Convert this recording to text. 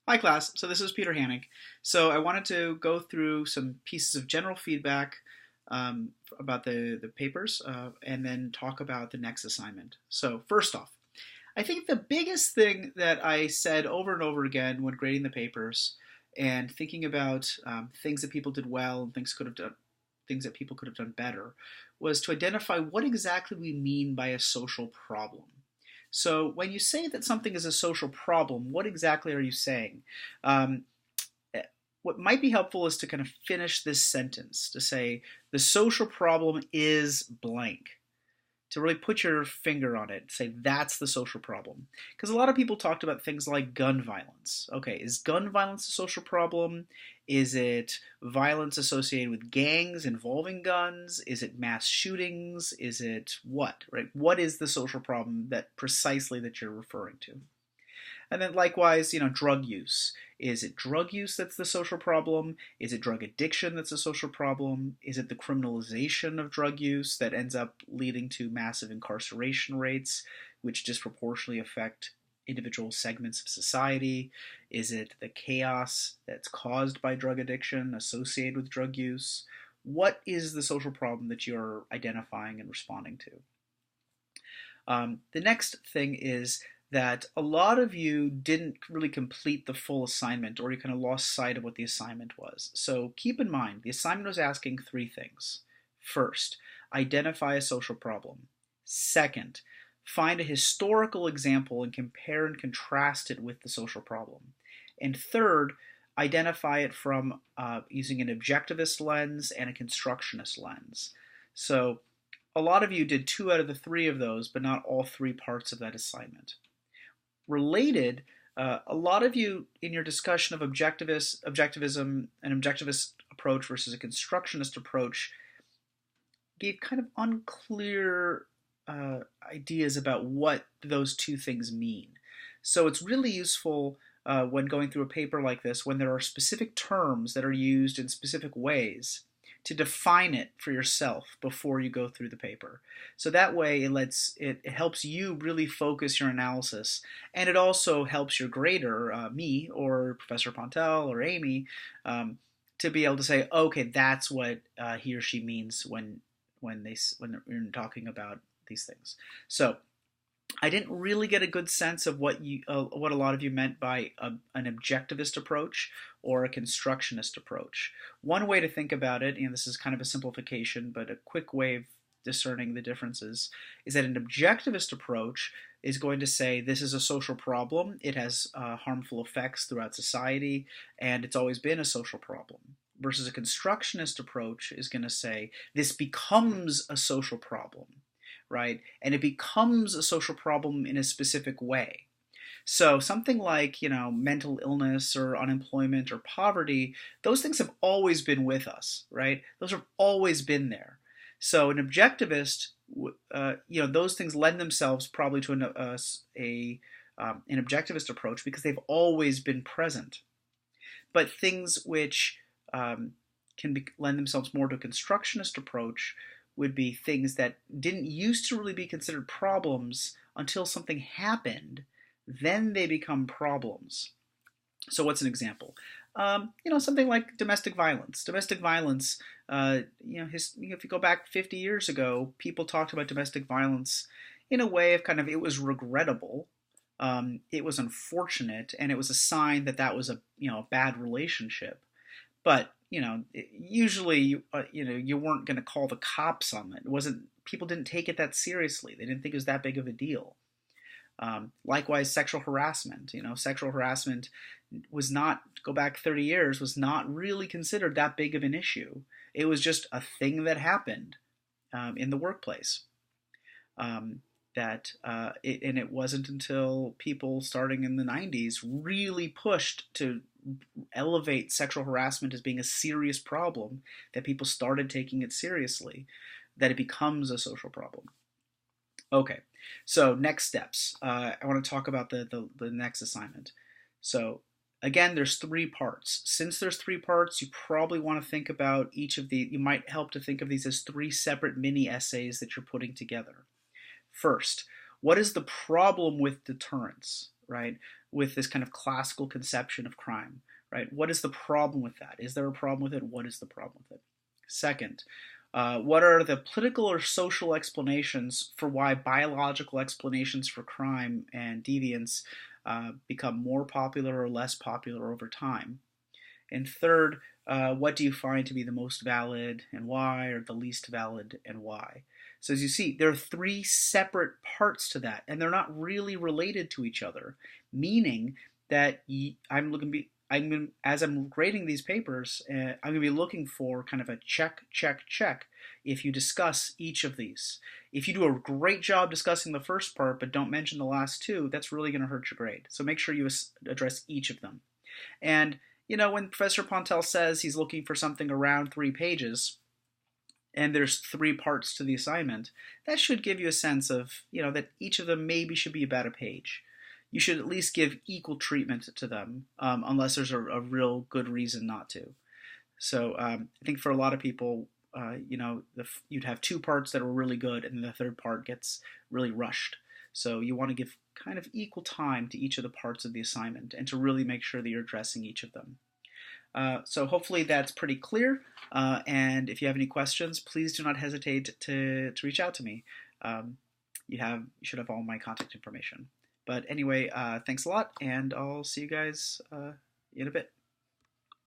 Hi class, so this is Peter Hannig. So I wanted to go through some pieces of general feedback um, about the papers and then talk about the next assignment. So first off, I think the biggest thing that I said over and over again when grading the papers and thinking about things that people did well and things that people could have done better was to identify what exactly we mean by a social problem. So when you say that something is a social problem, what exactly are you saying? Um, what might be helpful is to kind of finish this sentence to say the social problem is blank, to really put your finger on it, say that's the social problem. Because a lot of people talked about things like gun violence. Okay, is gun violence a social problem? Is it violence associated with gangs involving guns? Is it mass shootings? Is it what? Right? What is the social problem that precisely that you're referring to? And then likewise, drug use. Is it drug use that's the social problem? Is it drug addiction that's a social problem? Is it the criminalization of drug use that ends up leading to massive incarceration rates, which disproportionately affect individual segments of society? Is it the chaos that's caused by drug addiction associated with drug use? What is the social problem that you're identifying and responding to? The next thing is that a lot of you didn't really complete the full assignment, or you kind of lost sight of what the assignment was. So keep in mind, the assignment was asking three things. First, identify a social problem. Second, find a historical example and compare and contrast it with the social problem. And third, identify it from using an objectivist lens and a constructionist lens. So a lot of you did two out of the three of those, but not all three parts of that assignment. Related, a lot of you in your discussion of objectivism, an objectivist approach versus a constructionist approach, gave kind of unclear ideas about what those two things mean. So it's really useful when going through a paper like this, when there are specific terms that are used in specific ways, to define it for yourself before you go through the paper. So that way it helps you really focus your analysis, and it also helps your grader, me or Professor Pontel or Amy, to be able to say, okay, that's what he or she means when they're talking about these things. So I didn't really get a good sense of what a lot of you meant by an objectivist approach or a constructionist approach. One way to think about it, and this is kind of a simplification, but a quick way of discerning the differences, is that an objectivist approach is going to say this is a social problem, it has harmful effects throughout society, and it's always been a social problem. Versus a constructionist approach is going to say this becomes a social problem, right? And it becomes a social problem in a specific way. So something like, mental illness or unemployment or poverty, those things have always been with us, right? Those have always been there. So an objectivist, those things lend themselves probably to an objectivist approach because they've always been present. But things which lend themselves more to a constructionist approach would be things that didn't used to really be considered problems until something happened. Then they become problems. So what's an example? Something like domestic violence. Domestic violence, if you go back 50 years ago, people talked about domestic violence in a way of kind of, it was regrettable, it was unfortunate, and it was a sign that was a bad relationship. But usually you weren't going to call the cops on it. It wasn't People didn't take it that seriously. They didn't think it was that big of a deal. Likewise, sexual harassment. Sexual harassment was not, go back 30 years, was not really considered that big of an issue. It was just a thing that happened in the workplace. And it wasn't until people starting in the 90s really pushed to elevate sexual harassment as being a serious problem that people started taking it seriously, that it becomes a social problem. Okay, so next steps. I want to talk about the next assignment. So again, there's three parts. Since there's three parts, you probably want to think about you might help to think of these as three separate mini essays that you're putting together. First, what is the problem with deterrence, right? with this kind of classical conception of crime, right? What is the problem with that? Is there a problem with it? What is the problem with it? Second, what are the political or social explanations for why biological explanations for crime and deviance become more popular or less popular over time? And third, what do you find to be the most valid and why, or the least valid and why? So as you see, there are three separate parts to that, and they're not really related to each other, meaning that as I'm grading these papers, I'm going to be looking for kind of a check, check, check if you discuss each of these. If you do a great job discussing the first part but don't mention the last two, that's really going to hurt your grade. So make sure you address each of them. And when Professor Pontel says he's looking for something around 3 pages, and there's 3 parts to the assignment, that should give you a sense of, that each of them maybe should be about a page. You should at least give equal treatment to them, unless there's a real good reason not to. So I think for a lot of people, you'd have 2 parts that are really good, and then the third part gets really rushed. So you want to give kind of equal time to each of the parts of the assignment and to really make sure that you're addressing each of them. So hopefully that's pretty clear. And if you have any questions, please do not hesitate to reach out to me. You should have all my contact information. But anyway, thanks a lot, and I'll see you guys in a bit.